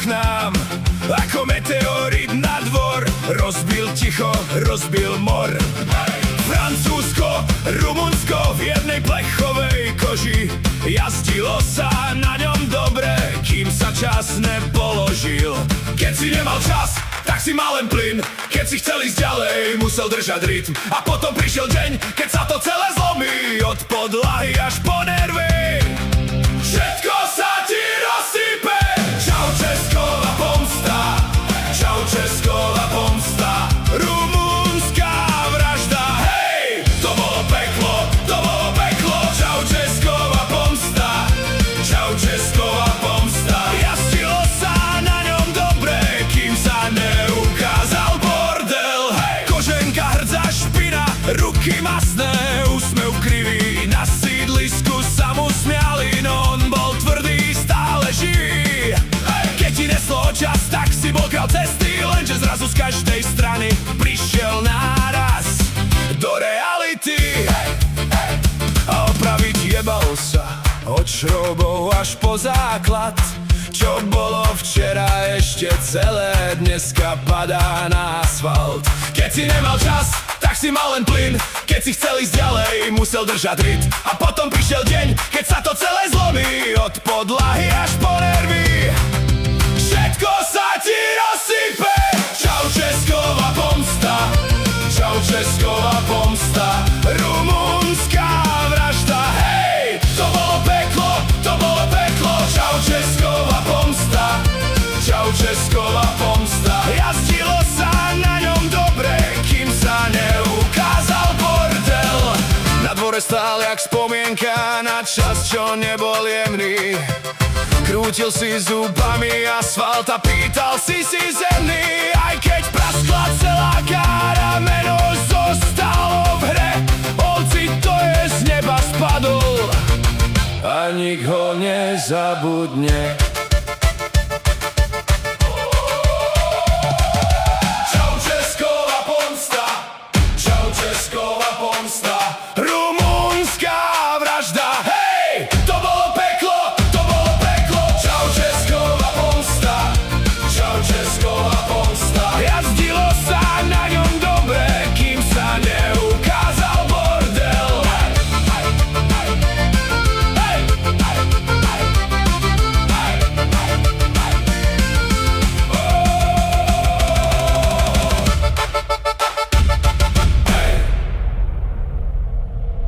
nám ako meteorit na dvor. Rozbil ticho, rozbil mor. Francúzsko, Rumunsko v jednej plechovej koži. Jazdilo sa na ňom dobre, kým sa čas nepoložil. Keď si nemal čas, tak si mal len plyn. Keď si chcel ísť ďalej, musel držať rytm. A potom prišiel deň, keď sa to celé zlomí. Od podlahy až po nervy všetko sa ti rozsype. Ceaușescova pomsta, Ceaușescova pomsta, rumunská vražda. Hej, to bolo peklo, to bolo peklo. Ceaușescova pomsta, Ceaușescova pomsta. Jazdilo sa na ňom dobre, kým sa neukázal bordel. Hej, koženka, hrdza, špina, ruky masné, úsmev krivý. Na sídlisku sa mu smiali, no on bol tvrdý, stále živý. Keď ti neslo čas, tak si blkal cesty, lenže zrazu z každej strany prišiel náraz do reality. A opraviť jebalo sa od šroubov až po základ. Čo bolo včera, ešte celé dneska padá na asfalt. Keď si nemal čas, tak si mal len plyn. Keď si chcel ísť ďalej, musel držať rytm. A potom prišiel deň, keď sa to celé zlomí. Od podlahy až po nervy všetko sa ti rozsype. Ceaușescova pomsta, Ceaușescova pomsta, rumunská vražda. Hej, to bolo peklo, to bolo peklo. Ceaușescova pomsta, Ceaușescova pomsta. Jazdilo sa na ňom dobre, kým sa neukázal bordel. Na dvore stál jak spomienka na čas, čo nebol jemný. Krútil si zubami asfalt a pýtal si zemný. Aj keď praskla celá kára, meno zostalo v hre. Hoci to je z neba spadol a nik ho nezabudne.